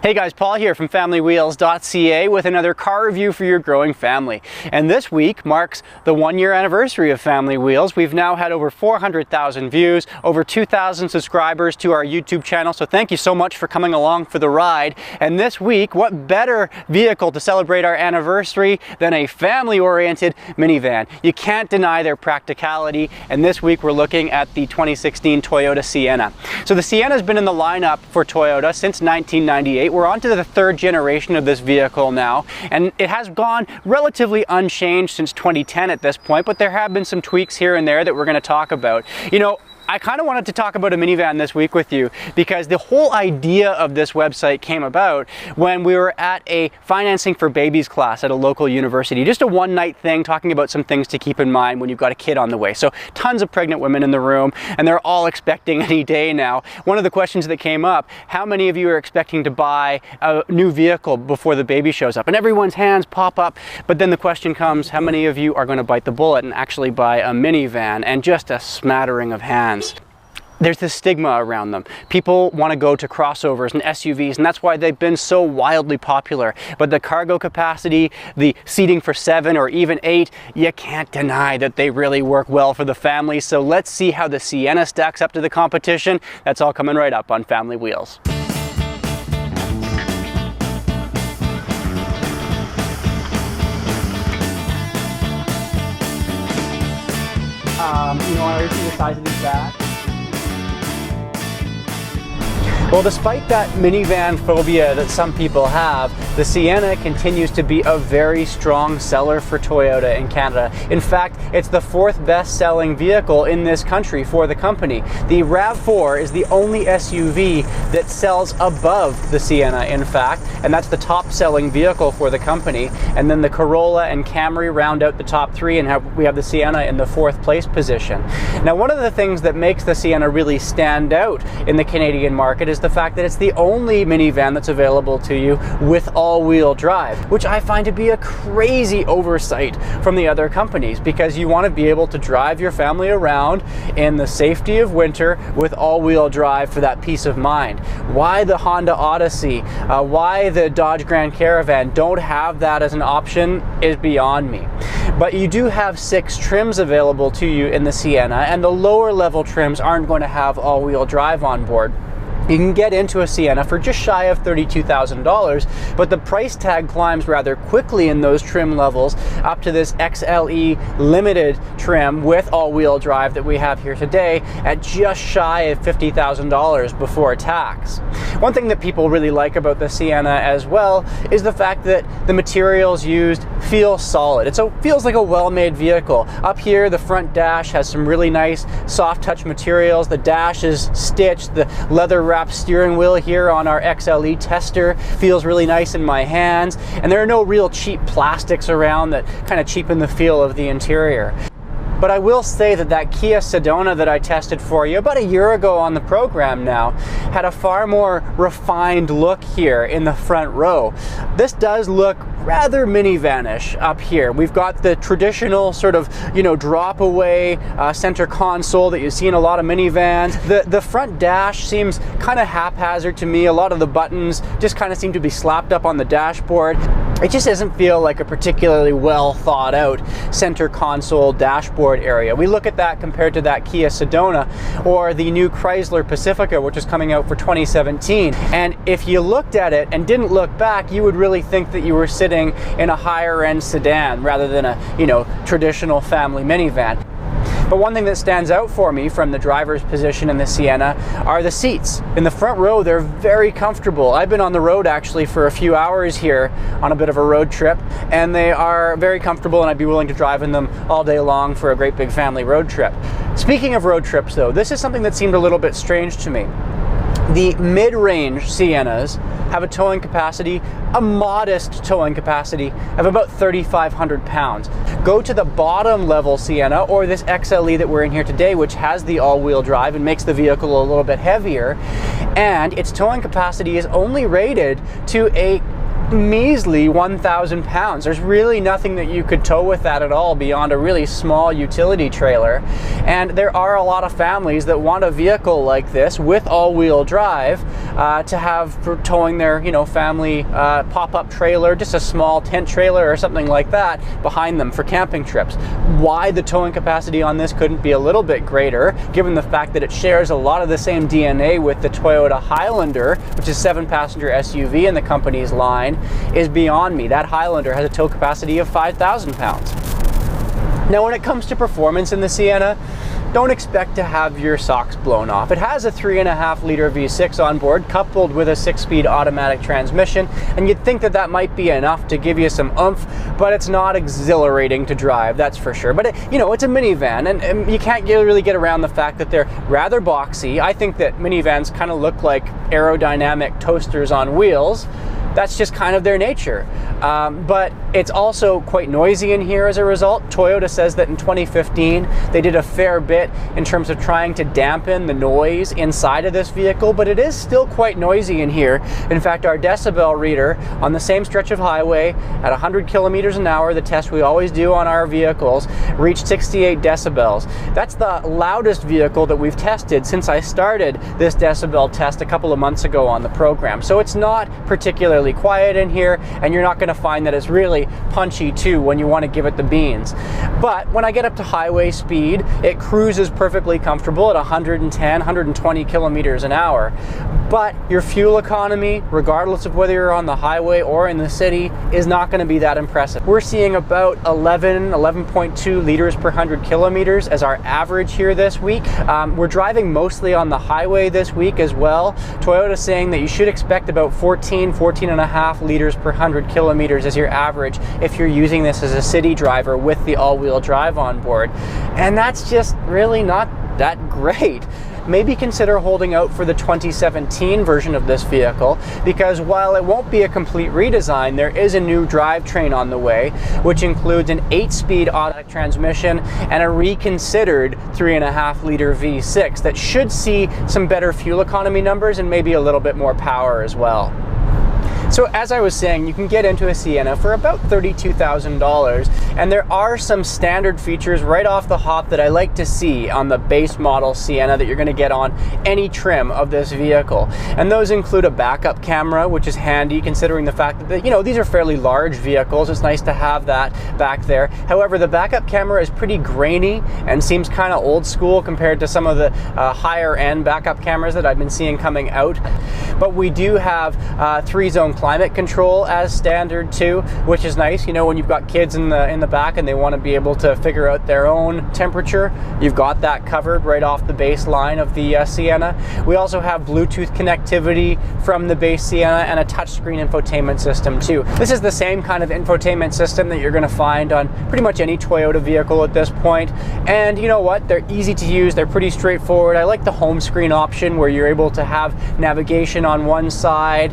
Hey guys, Paul here from FamilyWheels.ca with another car review for your growing family. And this week marks the 1-year anniversary of Family Wheels. We've now had over 400,000 views, over 2,000 subscribers to our YouTube channel. So thank you so much for coming along for the ride. And this week, what better vehicle to celebrate our anniversary than a family-oriented minivan? You can't deny their practicality. And this week we're looking at the 2016 Toyota Sienna. So the Sienna has been in the lineup for Toyota since 1998. We're on to the third generation of this vehicle now, and it has gone relatively unchanged since 2010 at this point, but there have been some tweaks here and there that we're going to talk about. You know, I kind of wanted to talk about a minivan this week with you because the whole idea of this website came about when we were at a financing for babies class at a local university. Just a one-night thing talking about some things to keep in mind when you've got a kid on the way. So tons of pregnant women in the room and they're all expecting any day now. One of the questions that came up, how many of you are expecting to buy a new vehicle before the baby shows up? And everyone's hands pop up, but then the question comes, how many of you are going to bite the bullet and actually buy a minivan? And just a smattering of hands. There's this stigma around them. People want to go to crossovers and SUVs, and that's why they've been so wildly popular. But the cargo capacity, the seating for 7 or even 8, you can't deny that they really work well for the family. So let's see how the Sienna stacks up to the competition. That's all coming right up on Family Wheels. You know, I already see the size of these bags. Well, despite that minivan phobia that some people have, the Sienna continues to be a very strong seller for Toyota in Canada. In fact, it's the 4th best-selling vehicle in this country for the company. The RAV4 is the only SUV that sells above the Sienna, in fact, and that's the top-selling vehicle for the company. And then the Corolla and Camry round out the top 3, and we have the Sienna in the 4th place position. Now, one of the things that makes the Sienna really stand out in the Canadian market is the fact that it's the only minivan that's available to you with all-wheel drive, which I find to be a crazy oversight from the other companies, because you want to be able to drive your family around in the safety of winter with all-wheel drive for that peace of mind. Why the Honda Odyssey, why the Dodge Grand Caravan don't have that as an option is beyond me. But you do have 6 trims available to you in the Sienna, and the lower level trims aren't going to have all-wheel drive on board. You can get into a Sienna for just shy of $32,000, but the price tag climbs rather quickly in those trim levels up to this XLE limited trim with all-wheel drive that we have here today at just shy of $50,000 before tax. One thing that people really like about the Sienna as well is the fact that the materials used feel solid. It feels like a well-made vehicle. Up here, the front dash has some really nice soft touch materials. The dash is stitched. The leather wrapped steering wheel here on our XLE tester feels really nice in my hands, and there are no real cheap plastics around that kind of cheapen the feel of the interior. But I will say that Kia Sedona that I tested for you about a year ago on the program now had a far more refined look here in the front row. This does look rather minivan-ish up here. We've got the traditional sort of, you know, drop away center console that you see in a lot of minivans. The front dash seems kind of haphazard to me. A lot of the buttons just kind of seem to be slapped up on the dashboard. It just doesn't feel like a particularly well thought out center console dashboard area. We look at that compared to that Kia Sedona or the new Chrysler Pacifica, which is coming out for 2017. And if you looked at it and didn't look back, you would really think that you were sitting in a higher end sedan rather than a, you know, traditional family minivan. But one thing that stands out for me from the driver's position in the Sienna are the seats. In the front row, they're very comfortable. I've been on the road actually for a few hours here on a bit of a road trip, and they are very comfortable, and I'd be willing to drive in them all day long for a great big family road trip. Speaking of road trips though, this is something that seemed a little bit strange to me. The mid-range Siennas have a towing capacity, a modest towing capacity of about 3,500 pounds. Go to the bottom level Sienna or this XLE that we're in here today, which has the all-wheel drive and makes the vehicle a little bit heavier, and its towing capacity is only rated to a measly 1,000 pounds. There's really nothing that you could tow with that at all beyond a really small utility trailer. And there are a lot of families that want a vehicle like this with all-wheel drive to have for towing their, family pop-up trailer, just a small tent trailer or something like that behind them for camping trips. Why the towing capacity on this couldn't be a little bit greater, given the fact that it shares a lot of the same DNA with the Toyota Highlander, which is a 7-passenger SUV in the company's line, is beyond me. That Highlander has a tow capacity of 5,000 pounds. Now, when it comes to performance in the Sienna, don't expect to have your socks blown off. It has a 3.5-liter V6 on board, coupled with a 6-speed automatic transmission, and you'd think that that might be enough to give you some oomph, but it's not exhilarating to drive, that's for sure. But it's a minivan, and you can't really get around the fact that they're rather boxy. I think that minivans kind of look like aerodynamic toasters on wheels. That's just kind of their nature. But it's also quite noisy in here as a result. Toyota says that in 2015, they did a fair bit in terms of trying to dampen the noise inside of this vehicle, but it is still quite noisy in here. In fact, our decibel reader on the same stretch of highway at 100 kilometers an hour, the test we always do on our vehicles, reached 68 decibels. That's the loudest vehicle that we've tested since I started this decibel test a couple of months ago on the program. So it's not particularly quiet in here, and you're not going to find that it's really punchy too when you want to give it the beans. But when I get up to highway speed, it cruises perfectly comfortable at 110, 120 kilometers an hour. But your fuel economy, regardless of whether you're on the highway or in the city, is not going to be that impressive. We're seeing about 11.2 liters per 100 kilometers as our average here this week. We're driving mostly on the highway this week as well. Toyota's saying that you should expect about 14.5 liters per 100 kilometers as your average if you're using this as a city driver with the all-wheel drive on board. And that's just really not that great. Maybe consider holding out for the 2017 version of this vehicle, because while it won't be a complete redesign, there is a new drivetrain on the way, which includes an 8-speed automatic transmission and a reconsidered 3.5-liter V6 that should see some better fuel economy numbers and maybe a little bit more power as well. So as I was saying, you can get into a Sienna for about $32,000, and there are some standard features right off the hop that I like to see on the base model Sienna that you're going to get on any trim of this vehicle. And those include a backup camera, which is handy considering the fact that, these are fairly large vehicles. It's nice to have that back there. However, the backup camera is pretty grainy and seems kind of old school compared to some of the higher end backup cameras that I've been seeing coming out. But we do have 3-zone climate control as standard too, which is nice. When you've got kids in the back and they want to be able to figure out their own temperature, you've got that covered right off the baseline of the Sienna. We also have Bluetooth connectivity from the base Sienna and a touchscreen infotainment system too. This is the same kind of infotainment system that you're going to find on pretty much any Toyota vehicle at this point. And you know what? They're easy to use. They're pretty straightforward. I like the home screen option where you're able to have navigation on one side,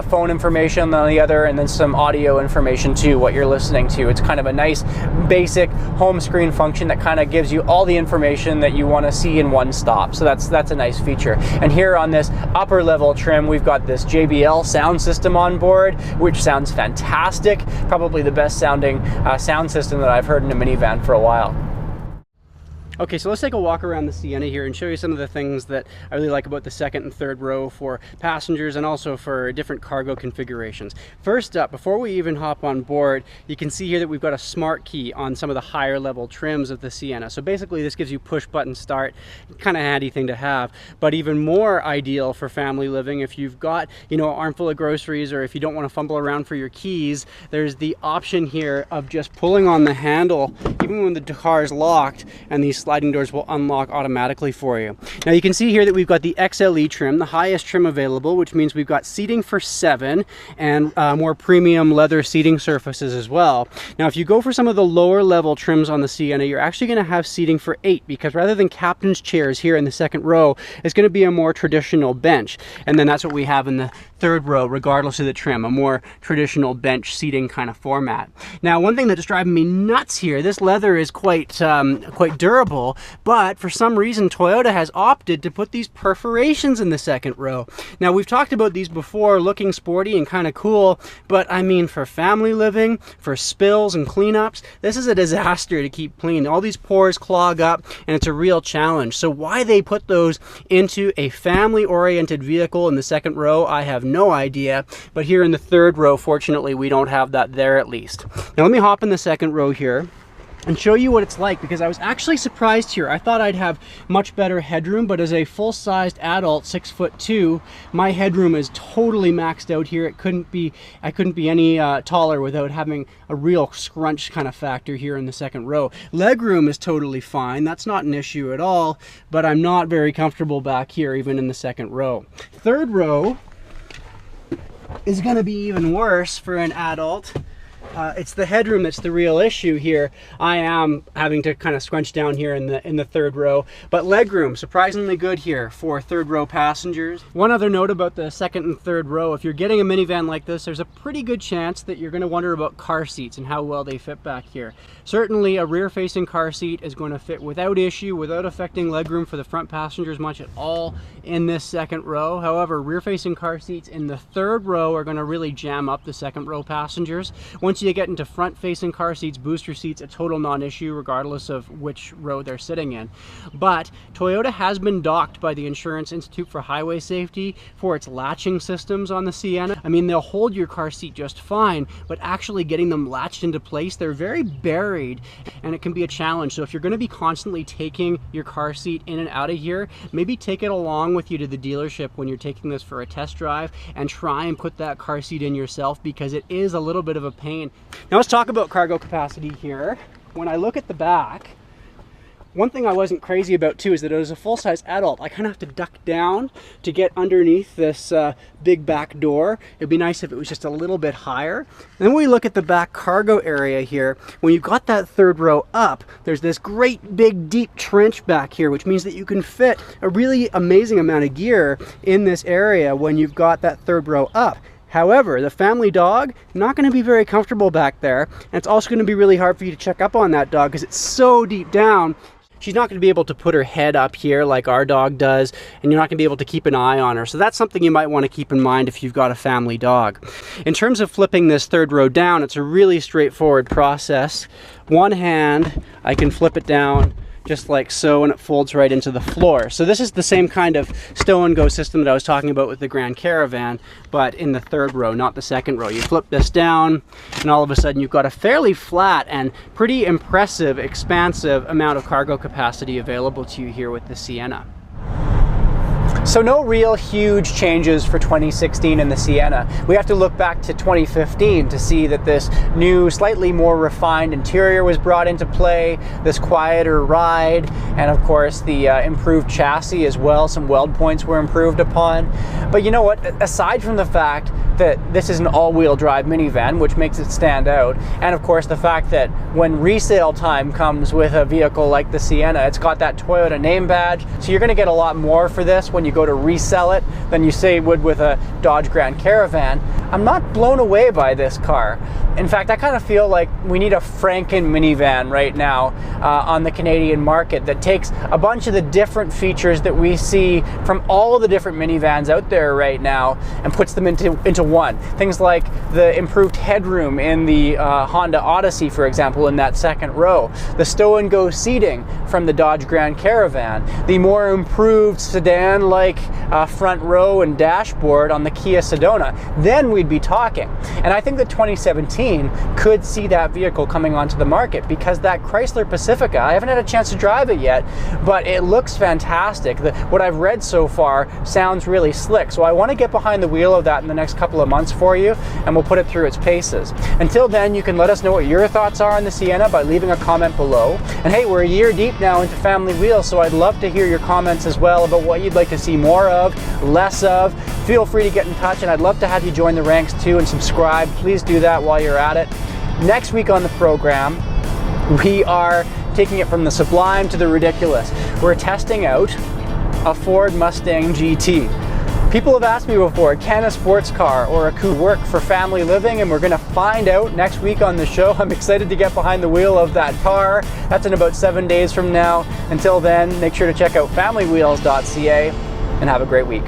phone information on the other, and then some audio information too, what you're listening to. It's kind of a nice basic home screen function that kind of gives you all the information that you want to see in one stop. So that's a nice feature. And here on this upper level trim, we've got this JBL sound system on board, which sounds fantastic. Probably the best sounding sound system that I've heard in a minivan for a while. Okay, so let's take a walk around the Sienna here and show you some of the things that I really like about the second and third row for passengers and also for different cargo configurations. First up, before we even hop on board, you can see here that we've got a smart key on some of the higher level trims of the Sienna. So basically this gives you push button start, kind of handy thing to have, but even more ideal for family living. If you've got, an armful of groceries, or if you don't want to fumble around for your keys, there's the option here of just pulling on the handle, even when the car is locked, and these sliding doors will unlock automatically for you. Now you can see here that we've got the XLE trim, the highest trim available, which means we've got seating for 7 and more premium leather seating surfaces as well. Now if you go for some of the lower level trims on the Sienna, you're actually going to have seating for 8, because rather than captain's chairs here in the second row, it's going to be a more traditional bench. And then that's what we have in the third row, regardless of the trim, a more traditional bench seating kind of format. Now one thing that's driving me nuts here, this leather is quite durable. comfortable, but for some reason Toyota has opted to put these perforations in the second row. Now, we've talked about these before, looking sporty and kind of cool, but I mean, for family living, for spills and cleanups, this is a disaster to keep clean. All these pores clog up and it's a real challenge. So why they put those into a family-oriented vehicle in the second row, I have no idea, but here in the third row, fortunately, we don't have that there at least. Now let me hop in the second row here and show you what it's like, because I was actually surprised here. I thought I'd have much better headroom, but as a full-sized adult, 6'2", my headroom is totally maxed out here. I couldn't be any taller without having a real scrunch kind of factor here in the second row. Legroom is totally fine. That's not an issue at all, but I'm not very comfortable back here, even in the second row. Third row is gonna be even worse for an adult. It's the headroom that's the real issue here. I am having to kind of scrunch down here in the third row, but legroom surprisingly good here for third row passengers. One other note about the second and third row: if you're getting a minivan like this, there's a pretty good chance that you're going to wonder about car seats and how well they fit back here. Certainly a rear-facing car seat is going to fit without issue, without affecting legroom for the front passengers much at all in this second row. However, rear-facing car seats in the third row are going to really jam up the second row passengers. Once you get into front-facing car seats, booster seats, a total non-issue regardless of which row they're sitting in. But Toyota has been docked by the Insurance Institute for Highway Safety for its latching systems on the Sienna. I mean, they'll hold your car seat just fine, but actually getting them latched into place, they're very buried, and it can be a challenge. So if you're going to be constantly taking your car seat in and out of here, maybe take it along with you to the dealership when you're taking this for a test drive and try and put that car seat in yourself, because it is a little bit of a pain. Now let's talk about cargo capacity here. When I look at the back, one thing I wasn't crazy about too is that as a full-size adult, I kind of have to duck down to get underneath this big back door. It'd be nice if it was just a little bit higher. And then when we look at the back cargo area here, when you've got that third row up, there's this great big deep trench back here, which means that you can fit a really amazing amount of gear in this area when you've got that third row up. However, the family dog, not going to be very comfortable back there, and it's also going to be really hard for you to check up on that dog because it's so deep down. She's not going to be able to put her head up here like our dog does, and you're not going to be able to keep an eye on her. So that's something you might want to keep in mind if you've got a family dog. In terms of flipping this third row down, it's a really straightforward process. One hand, I can flip it down just like so, and it folds right into the floor. So this is the same kind of stow and go system that I was talking about with the Grand Caravan, but in the third row, not the second row. You flip this down, and all of a sudden you've got a fairly flat and pretty impressive, expansive amount of cargo capacity available to you here with the Sienna. So no real huge changes for 2016 in the Sienna. We have to look back to 2015 to see that this new, slightly more refined interior was brought into play, this quieter ride, and of course the improved chassis as well. Some weld points were improved upon. But you know what, aside from the fact that this is an all-wheel drive minivan, which makes it stand out, and of course the fact that when resale time comes with a vehicle like the Sienna, it's got that Toyota name badge, so you're going to get a lot more for this when you go to resell it than you say would with a Dodge Grand Caravan. I'm not blown away by this car. In fact, I kind of feel like we need a Franken minivan right now on the Canadian market that takes a bunch of the different features that we see from all of the different minivans out there right now and puts them into one. Things like the improved headroom in the Honda Odyssey, for example, in that second row, the stow and go seating from the Dodge Grand Caravan, the more improved sedan-like front row and dashboard on the Kia Sedona. Then we'd be talking. And I think that 2017 could see that vehicle coming onto the market, because that Chrysler Pacifica, I haven't had a chance to drive it yet, but it looks fantastic. What I've read so far sounds really slick. So I want to get behind the wheel of that in the next couple of months for you, and we'll put it through its paces. Until then, you can let us know what your thoughts are on the Sienna by leaving a comment below. And hey, we're a year deep now into Family Wheels, so I'd love to hear your comments as well about what you'd like to see more of, less of. Feel free to get in touch, and I'd love to have you join the ranks too and subscribe. Please do that while you're at it. Next week on the program, we are taking it from the sublime to the ridiculous. We're testing out a Ford Mustang GT. People have asked me before, can a sports car or a coupe work for family living? And we're going to find out next week on the show. I'm excited to get behind the wheel of that car. That's in about 7 days from now. Until then, make sure to check out familywheels.ca and have a great week.